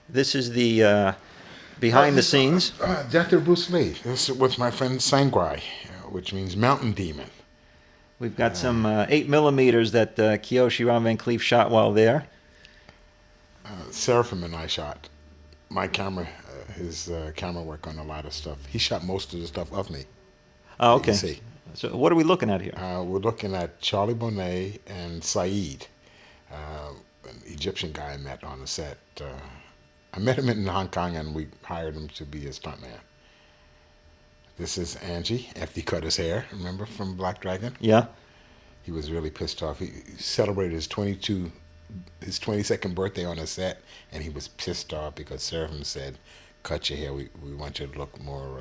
This is the behind the scenes. Dr. Bruce Lee. This is with my friend Sangwai, which means mountain demon. We've got some 8 millimeters that Kiyoshi Ron Van Cleef shot while there. Seraphim and I shot. My camera, his camera work on a lot of stuff. He shot most of the stuff of me. Oh, okay. You see. So what are we looking at here? We're looking at Charlie Bonet and Saeed, an Egyptian guy I met on the set. I met him in Hong Kong and we hired him to be a stuntman. This is Angie, after he cut his hair, remember, from Black Dragon? Yeah. He was really pissed off. He celebrated his 22nd birthday on the set, and he was pissed off because Seraphim said, cut your hair, we want you to look more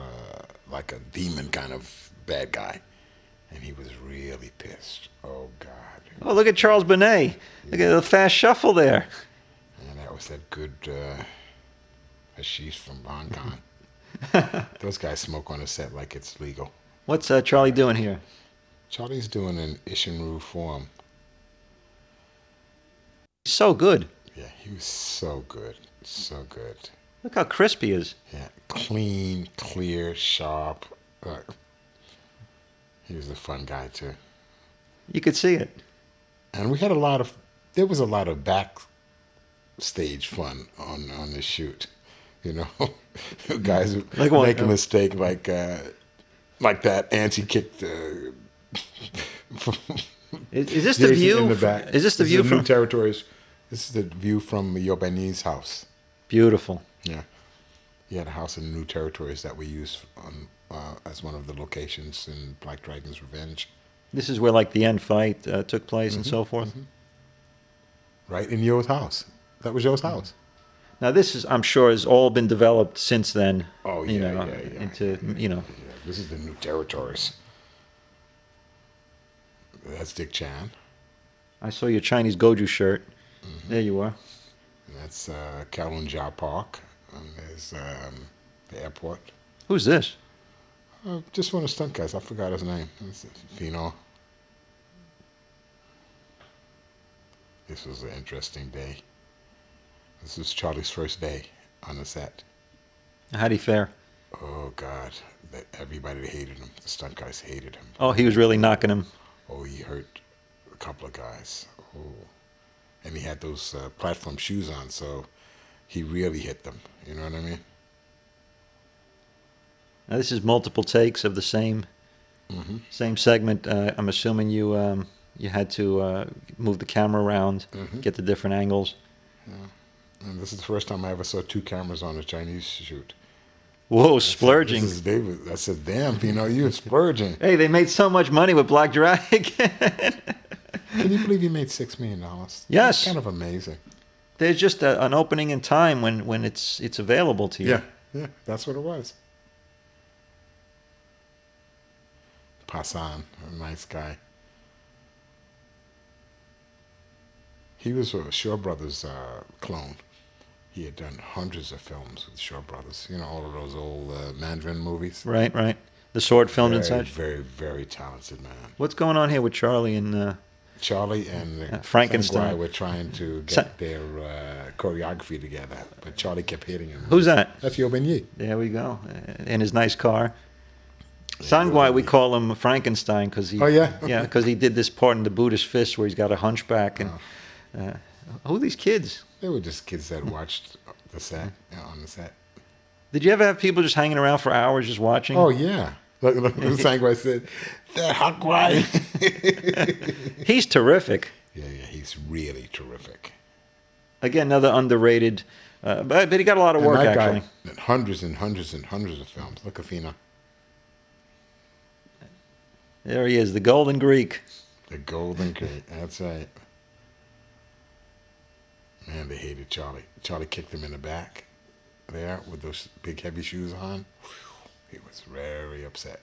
like a demon kind of bad guy. And he was really pissed. Oh, God. Oh, look at Charles Bonet. Look at the fast shuffle there. And that was that good hashish from Hong Kong. Those guys smoke on the set like it's legal. What's Charlie doing here? Charlie's doing an Ishinru form. So good. Yeah, he was so good. So good. Look how crisp he is. Yeah, clean, clear, sharp. He was a fun guy, too. You could see it. And we had there was a lot of backstage fun on this shoot. You know, guys like make a mistake like that Angie kicked. Is this the view? In the back. Is this the view from New Territories? This is the view from Yobani's house. Beautiful. Yeah, he had a house in New Territories that we used as one of the locations in Black Dragon's Revenge. This is where like the end fight took place and so forth. Right in Yo's house. That was Yo's house. Now this is, I'm sure, has all been developed since then. Oh yeah, you know, yeah. Into you know. Yeah, this is the New Territories. That's Dick Chan. I saw your Chinese Goju shirt. There you are. And that's Kowloon Jia Park. And there's the airport. Who's this? Just one of the stunt guys. I forgot his name. Fino. This was an interesting day. This was Charlie's first day on the set. How'd he fare? Oh, God. Everybody hated him. The stunt guys hated him. Oh, he was really knocking him. Oh, he hurt a couple of guys. Oh. And he had those platform shoes on, so he really hit them. You know what I mean? Now, this is multiple takes of the same segment. I'm assuming you had to move the camera around, get the different angles. Yeah. And this is the first time I ever saw two cameras on a Chinese shoot. Whoa, splurging. This is David. I said, damn, you're splurging. Hey, they made so much money with Black Dragon. Can you believe he made $6 million? Yes. That's kind of amazing. There's just an opening in time when it's available to you. Yeah, that's what it was. Passan, a nice guy. He was a Shaw Brothers clone. He had done hundreds of films with Shaw Brothers. You know, all of those old Mandarin movies. Right. The sword filmed and such. Very, very talented man. What's going on here with Charlie and... Charlie and Frankenstein were trying to get their choreography together, but Charlie kept hitting him. Who's that? That's Yo Ben-Yi. There we go. In his nice car. Sangwai, we call him Frankenstein because he. Oh yeah. Yeah, because he did this part in the Buddhist Fist where he's got a hunchback and. Who are these kids? They were just kids that watched the set on the set. Did you ever have people just hanging around for hours just watching? Oh yeah. Like Sangwai said, "That Hakwai." He's terrific. Yeah, he's really terrific. Again, another underrated, but he got a lot of work actually. Guy, hundreds and hundreds and hundreds of films. Look at Fina. There he is, the Golden Greek. The Golden Greek. That's right. Man, they hated Charlie. Charlie kicked him in the back there with those big heavy shoes on. He was very upset.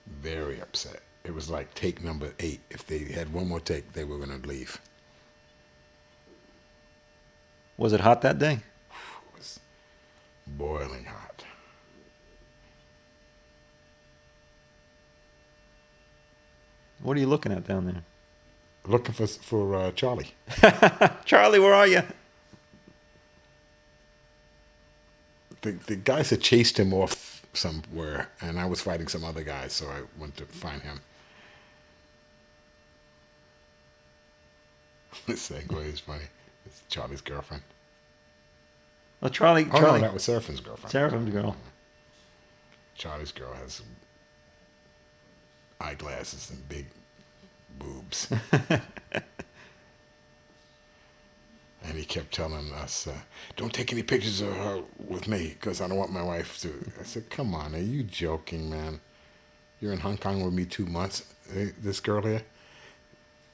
Very upset. It was like take number 8. If they had one more take, they were going to leave. Was it hot that day? It was boiling hot. What are you looking at down there? Looking for Charlie. Charlie, where are you? the guys had chased him off somewhere, and I was fighting some other guys, so I went to find him. This segue is funny. It's Charlie's girlfriend. Well, Charlie. Oh, no, that was Seraphim's girlfriend. Seraphim's girl. Charlie's girl has eyeglasses and big boobs. And he kept telling us, don't take any pictures of her with me because I don't want my wife to. I said, come on, are you joking, man? You're in Hong Kong with me 2 months, this girl here?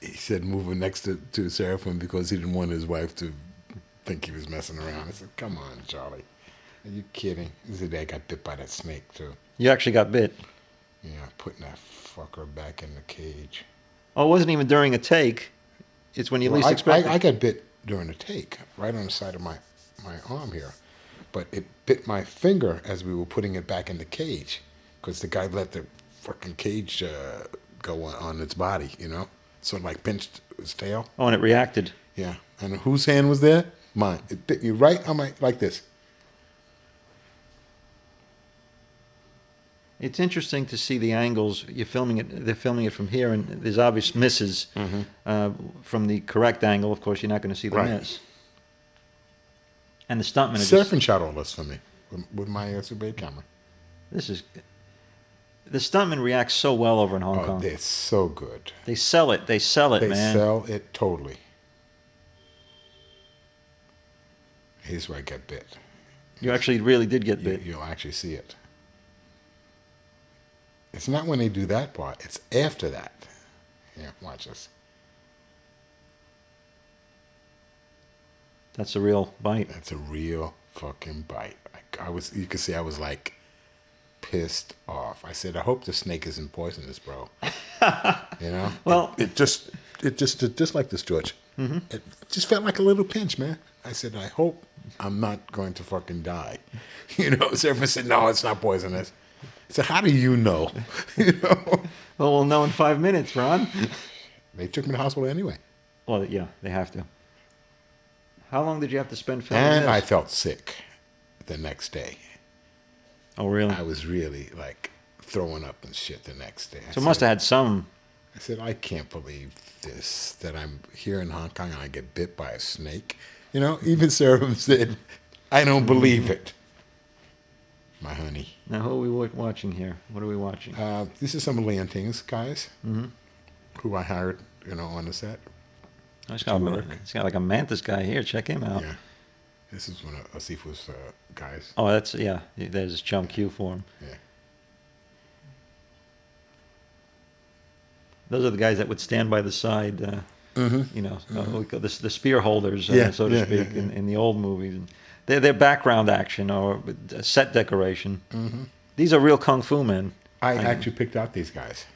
He said moving next to Seraphim because he didn't want his wife to think he was messing around. I said, come on, Charlie. Are you kidding? This is the day I got bit by that snake, too. You actually got bit. Yeah, putting that fucker back in the cage. Oh, it wasn't even during a take. It's when you least expect it. I got bit during a take, right on the side of my arm here. But it bit my finger as we were putting it back in the cage because the guy let the fucking cage go on its body, you know? Sort of like pinched his tail. Oh, and it reacted. Yeah. And whose hand was there? Mine. It bit me right on like this. It's interesting to see the angles. You're filming it. They're filming it from here, and there's obvious misses from the correct angle. Of course, you're not going to see the miss. And the stuntman. Seraphim shot all this for me with my Super 8 camera. This is. The stuntman reacts so well over in Hong Kong. They're so good. They sell it. They sell it, man. They sell it totally. Here's where I got bit. You actually really did get bit. You'll actually see it. It's not when they do that part. It's after that. Yeah, watch this. That's a real bite. That's a real fucking bite. You could see I was like pissed off. I said, I hope the snake isn't poisonous, bro. You know? Well, it just like this, George. Mm-hmm. It just felt like a little pinch, man. I said, I hope I'm not going to fucking die. You know, Seraphim said, no, it's not poisonous. So how do you know? You know? Well, we'll know in 5 minutes, Ron. They took me to the hospital anyway. Well, yeah, they have to. How long did you have to spend filming And this? I felt sick the next day. Oh, really? I was really like throwing up and shit the next day. So it must have had some. I said, I can't believe this, that I'm here in Hong Kong and I get bit by a snake. You know, even Seraphim said, I don't believe it. My honey. Now, who are we watching here? What are we watching? This is some of Lanting's guys who I hired, you know, on the set. It's got like a mantis guy here. Check him out. Yeah. This is one of Asifu's guys. Oh, there's his chum Q for him. Yeah. Those are the guys that would stand by the side, you know, the spear holders, so to speak, in the old movies. They're background action or set decoration. Mm-hmm. These are real kung fu men. I actually picked out these guys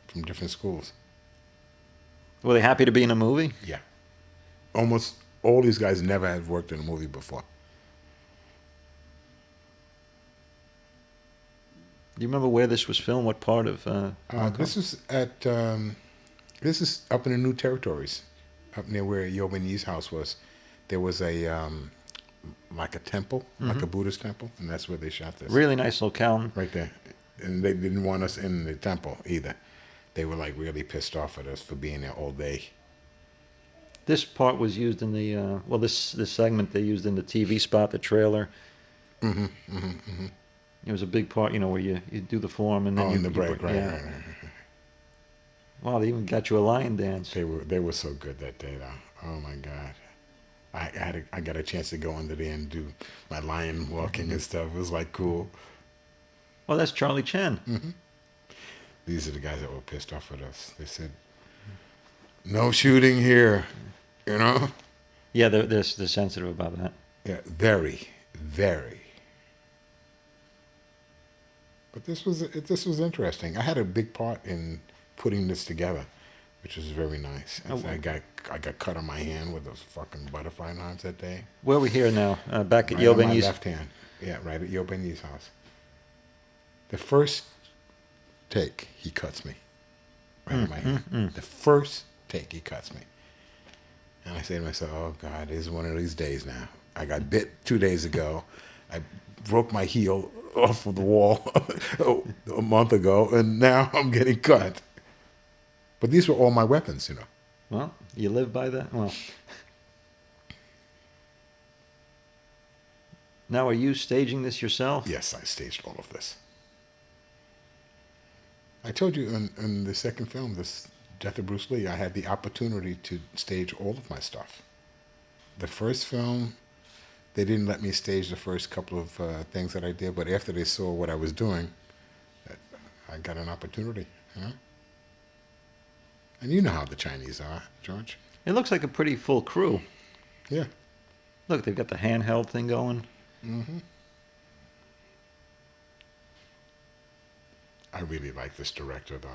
from different schools. Were they happy to be in a movie? Yeah. Almost all these guys never had worked in a movie before. Do you remember where this was filmed? What part of? This is at. This is up in the New Territories, up near where Yobin Yi's house was. There was a like a temple, like a Buddhist temple, and that's where they shot this. Really nice locale. Right there, and they didn't want us in the temple either. They were like really pissed off at us for being there all day. This part was used in the this segment they used in the TV spot, the trailer. It was a big part, you know, where you do the form and then in the break, right. Wow, they even got you a lion dance. They were so good that day, though. Oh my God, I got a chance to go under there and do my lion walking and stuff. It was like cool. Well, that's Charlie Chen. Mm-hmm. These are the guys that were pissed off at us. They said, "No shooting here," you know. Yeah, they're sensitive about that. Yeah, very, very. But this was interesting. I had a big part in putting this together, which was very nice. I got cut on my hand with those fucking butterfly knives that day. Where are we here now? Back at Right on my Yobin Yi's left hand. Yeah, right at Yobin Yi's house. The first take, he cuts me right on my hand. The first take, he cuts me. And I say to myself, oh, God, this is one of these days now. I got bit 2 days ago. I broke my heel off of the wall a month ago, and now I'm getting cut. But these were all my weapons, you know. Well, you live by that? Well. Now, are you staging this yourself? Yes, I staged all of this. I told you in the second film, this Death of Bruce Lee, I had the opportunity to stage all of my stuff. The first film, they didn't let me stage the first couple of things that I did, but after they saw what I was doing, I got an opportunity, you know? And you know how the Chinese are, George. It looks like a pretty full crew. Yeah. Look, they've got the handheld thing going. Mm-hmm. I really like this director, though.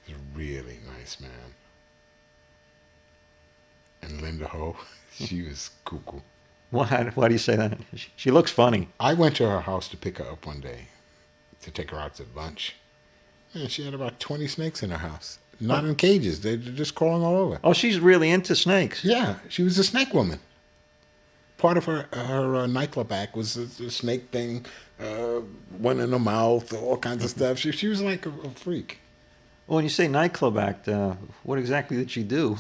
He's a really nice man. And Linda Ho, she was cuckoo. Why do you say that? She looks funny. I went to her house to pick her up one day to take her out to lunch. And she had about 20 snakes in her house. Not in cages. They're just crawling all over. Oh, she's really into snakes. Yeah, she was a snake woman. Part of her nightclub act was the snake thing, one in her mouth, all kinds of stuff. She was like a freak. Well, when you say nightclub act, what exactly did she do?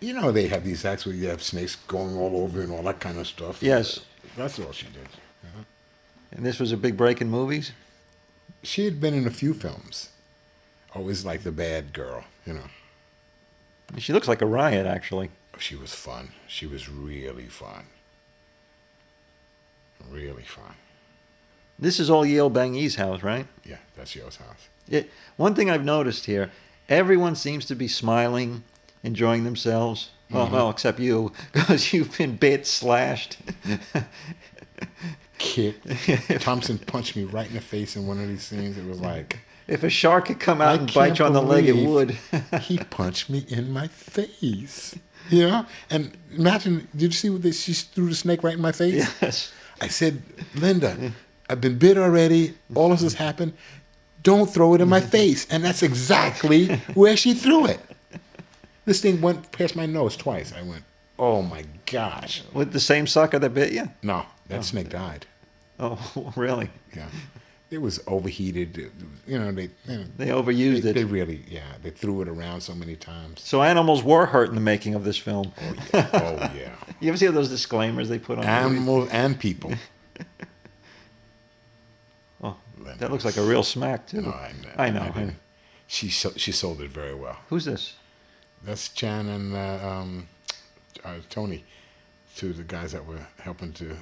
You know, they have these acts where you have snakes going all over and all that kind of stuff. Yes. That's all she did. Yeah. And this was a big break in movies? She had been in a few films. Always like the bad girl, you know. She looks like a riot, actually. She was fun. She was really fun. Really fun. This is all Yale Bang E's house, right? Yeah, that's Yo's house. One thing I've noticed here, everyone seems to be smiling, enjoying themselves. Well, except you, because you've been bit, slashed. Kicked. Thompson punched me right in the face in one of these scenes. It was like... If a shark could come out and bite you on the leg, it would. He punched me in my face. You know? And imagine, did you see what she threw the snake right in my face? Yes. I said, Linda, I've been bit already. All of this has happened. Don't throw it in my face. And that's exactly where she threw it. This thing went past my nose twice. I went, oh my gosh. With the same sucker that bit you? No, that snake died. Oh, really? Yeah. It was overheated. You know, they overused it. They really, they threw it around so many times. So animals were hurt in the making of this film. Oh, yeah. Oh, yeah. You ever see those disclaimers they put on animals and people? Oh, that looks like a real smack, too. No, I know. She sold it very well. Who's this? That's Chan and Tony, two of the guys that were helping to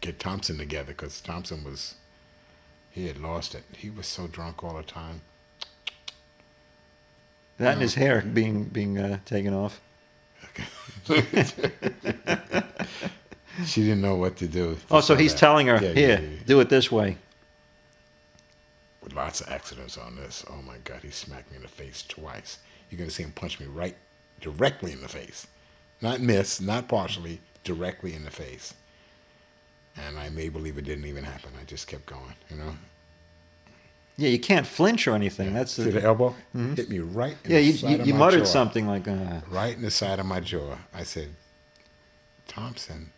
get Thompson together, because Thompson he had lost it. He was so drunk all the time. That and his hair being taken off. She didn't know what to do. Oh, so he's telling her, here, do it this way. With lots of accidents on this. Oh, my God, he smacked me in the face twice. You're going to see him punch me directly in the face. Not miss, not partially, directly in the face. And I may believe it didn't even happen. I just kept going, you know. Yeah, you can't flinch or anything. Yeah. That's the elbow hit me right in the side of my you muttered jaw. something like right in the side of my jaw. I said, Thompson,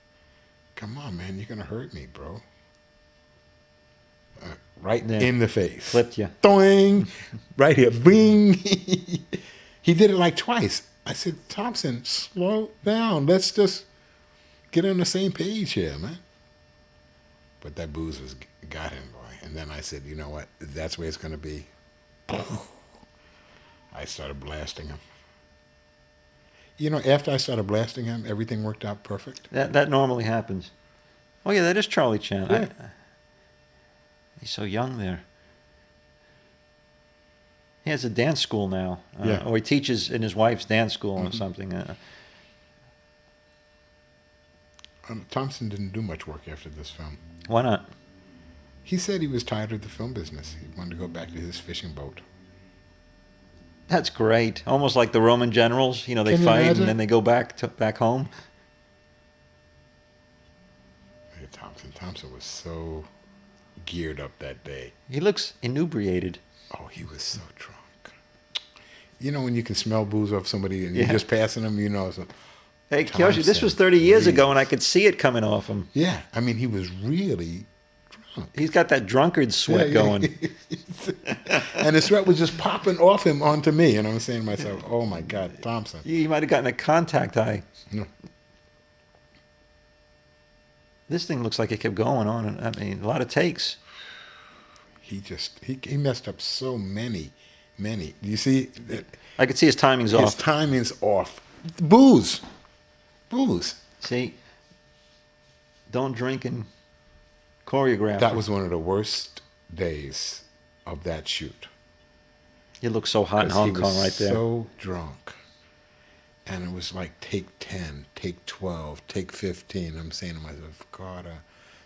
come on, man, you're gonna hurt me, bro. Right in the face. Flipped you. Doing, right here, bing. He did it like twice. I said, Thompson, slow down. Let's just get on the same page here, man. But that booze got him, boy. And then I said, you know what? That's where it's going to be. I started blasting him. You know, after I started blasting him, everything worked out perfect. That normally happens. Oh, yeah, that is Charlie Chan. Yeah. He's so young there. He has a dance school now. Or he teaches in his wife's dance school or something. Thompson didn't do much work after this film. Why not? He said he was tired of the film business. He wanted to go back to his fishing boat. That's great. Almost like the Roman generals. You know, they fight and then they go back home. Hey, Thompson was so geared up that day. He looks inebriated. Oh, he was so drunk. You know when you can smell booze off somebody and you're just passing them, you know. So, Hey, Kyoshi, this was 30 years ago, and I could see it coming off him. Yeah, I mean, he was really drunk. He's got that drunkard sweat going. And the sweat was just popping off him onto me, and I'm saying to myself, "Oh my God, Thompson!" You might have gotten a contact eye. No. This thing looks like it kept going on, and I mean, a lot of takes. He messed up so many. Do you see? I could see his timing's His off. timing's off. Booze. See, don't drink and choreograph. That was one of the worst days of that shoot. It looks so hot in 'Cause Hong he Kong was right there. so drunk. And it was like take 10, take 12, take 15. I'm saying to myself, Carter,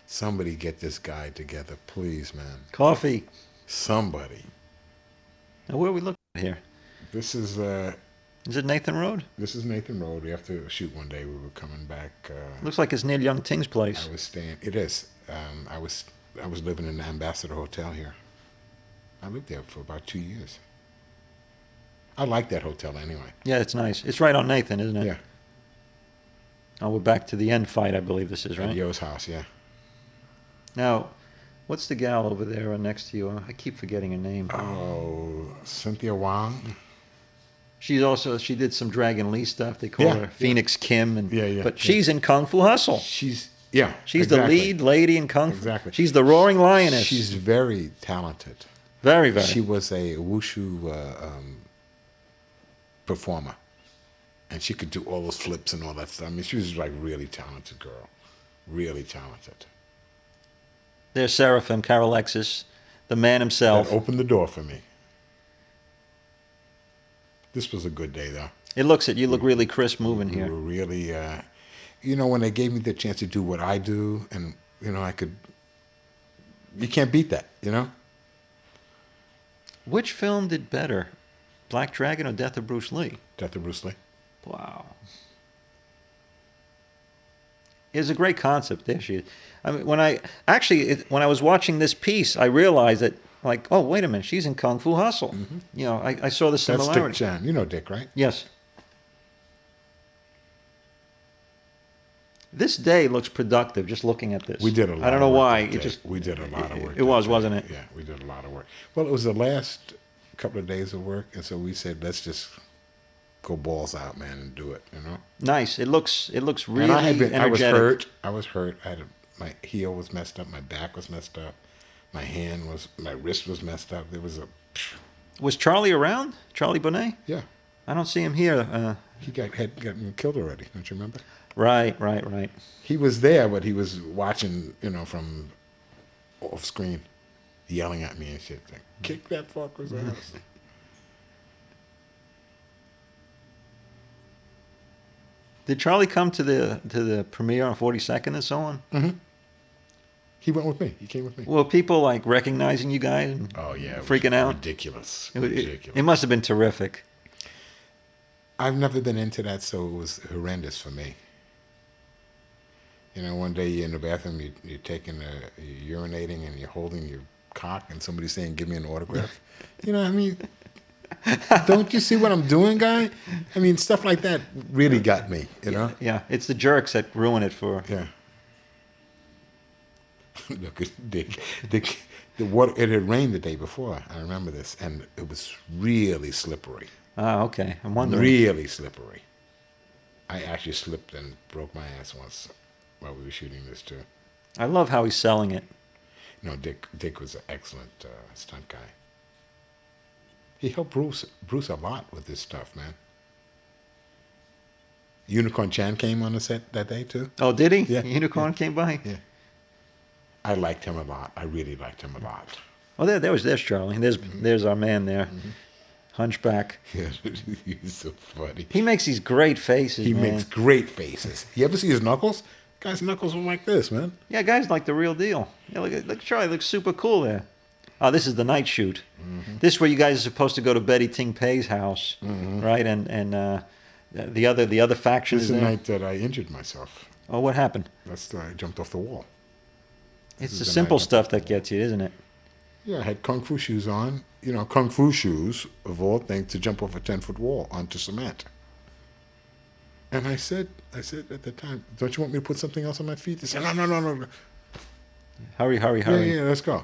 somebody get this guy together, please, man. Coffee. Somebody. Now, where are we looking at here? This is Is it Nathan Road? Nathan Road. We have to shoot one day. We were coming back. Looks like it's near Young Ting's place. I was staying. It is. I was living in the Ambassador Hotel here. I lived there for about 2 years. I like that hotel anyway. Yeah, it's nice. It's right on Nathan, isn't it? Yeah. Oh, we're back to the end fight, I believe this is, At right? Yo's house, yeah. Now, what's the gal over there next to you? I keep forgetting her name. Oh, Cynthia Wang. She did some Dragon Lee stuff. They call Yeah, her Phoenix Kim. And, Yeah. But she's in Kung Fu Hustle. She's She's exactly. the lead lady in Kung Fu. Exactly. She's the roaring lioness. She's very talented. very, very. She was a wushu performer, and she could do all those flips and all that stuff. I mean, she was like really talented girl, really talented. There's Seraphim, Carolexis, the man himself. That opened the door for me. This was a good day, though. You look really crisp moving We here. were really, when they gave me the chance to do what I do, and you can't beat that, Which film did better, Black Dragon or Death of Bruce Lee? Death of Bruce Lee. Wow. It's a great concept. There she is. I mean, when I was watching this piece, I realized that, like, oh, wait a minute, she's in Kung Fu Hustle. Mm-hmm. I saw the That's similarity. Dick Chan. You know Dick, right? Yes. This day looks productive just looking at this. We did a lot. I don't know of work why. that day. We did a lot of work. It was, that day. wasn't it? Yeah, we did a lot of work. Well, it was the last couple of days of work, and so we said, let's just go balls out, man, and do it. Nice. It looks really And energetic. I was hurt. My heel was messed up. My back was messed up. My wrist was messed up. There was Was Charlie around? Charlie Bonet? yeah. I don't see him here. He had gotten killed already. Don't you remember? Right. He was there, but he was watching, from off screen, yelling at me and shit. Like, kick that fucker's ass. Did Charlie come to the premiere on 42nd and so on? Mm-hmm. He went with me. He came with me. Well, people like recognizing you guys and Oh yeah, freaking out. Ridiculous. It must have been terrific. I've never been into that, so it was horrendous for me. One day you're in the bathroom, you're you're urinating, and you're holding your cock, and somebody's saying, "Give me an autograph." You know what I mean? Don't you see what I'm doing, guy? I mean, stuff like that really got me. Yeah, it's the jerks that ruin it for. Yeah. Look at Dick. The water. It had rained the day before. I remember this, and it was really slippery. Ah, okay. I'm wondering. Really slippery. I actually slipped and broke my ass once while we were shooting this too. I love how he's selling it. No, Dick was an excellent stunt guy. He helped Bruce a lot with this stuff, man. Unicorn Chan came on the set that day too. Oh, did he? Yeah. Unicorn came by? Yeah. I liked him a lot. I really liked him a lot. Oh, there's Charlie. There's our man there. Hunchback. Yeah, he's so funny. He makes these great faces, He man. makes great faces. You ever see his knuckles? Guy's knuckles are like this, man. Yeah, guys like the real deal. Yeah, look, Charlie looks super cool there. Oh, this is the night shoot. Mm-hmm. This is where you guys are supposed to go to Betty Ting Pei's house, right? And the other faction This is is the there. night that I injured myself. Oh, what happened? That's I jumped off the wall. It's the simple stuff that gets you, isn't it? Yeah, I had kung fu shoes on. Kung fu shoes, of all things, to jump off a 10-foot wall onto cement. And I said at the time, don't you want me to put something else on my feet? They said, no. Hurry, hurry, hurry. Yeah, let's go.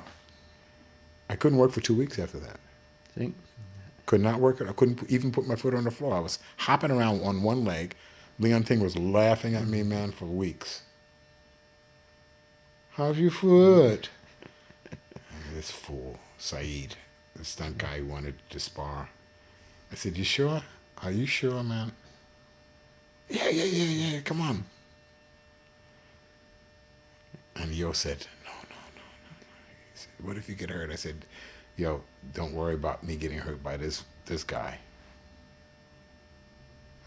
I couldn't work for 2 weeks after that. See? Could not work. I couldn't even put my foot on the floor. I was hopping around on one leg. Leon Ting was laughing at me, man, for weeks. How's your foot? And this fool, Saeed, the stunt guy who wanted to spar. I said, you sure? Are you sure, man? Yeah, come on. And Yo said, no. He said, what if you get hurt? I said, yo, don't worry about me getting hurt by this guy.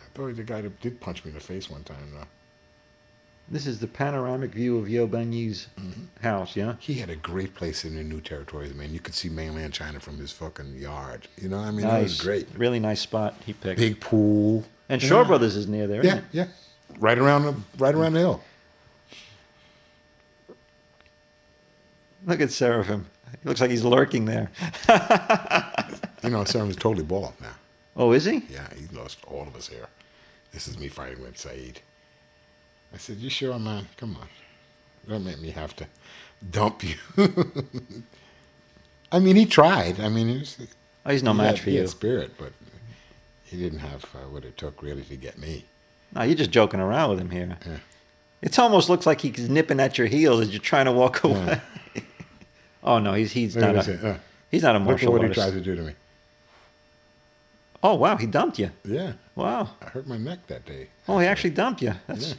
I thought the guy that did punch me in the face one time, though. This is the panoramic view of Yo Banyi's house, yeah? He had a great place in the New Territories, man. You could see mainland China from his fucking yard. You know what I mean? Nice. It was great. Really nice spot he picked. Big pool. And Shaw Brothers is near there, isn't it? Yeah. Right around the hill. Look at Seraphim. He looks like he's lurking there. You know, Seraphim's totally bald now. Oh, is he? Yeah, he lost all of his hair. This is me fighting with Saeed. I said, you sure, man? Come on. Don't make me have to dump you. I mean, he tried. I mean, He's no match for he you. had spirit, but he didn't have what it took really to get me. No, you're just joking around with him here. Yeah. It almost looks like he's nipping at your heels as you're trying to walk away. Oh no, he's not a Look martial at what artist. he tried to do to me. Oh wow, he dumped you. Yeah. Wow. I hurt my neck that day. Oh, he actually dumped you. That's Yeah.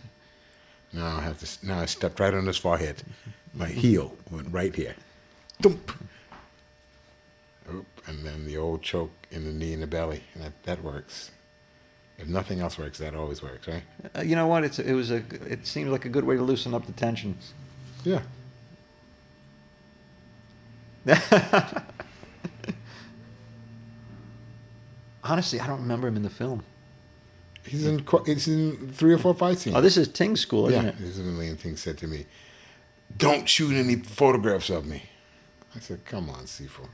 Now I stepped right on his forehead. My heel went right here. Thump. Oop. And then the old choke in the knee and the belly. And that works. If nothing else works, that always works, right? you know what? It seems like a good way to loosen up the tension. Yeah. Honestly, I don't remember him in the film. He's in 3 or 4 fight scenes. Oh, this is Ting's school, isn't Yeah. it? This is when Leon Ting said to me, don't shoot any photographs of me. I said, come on, Sifu.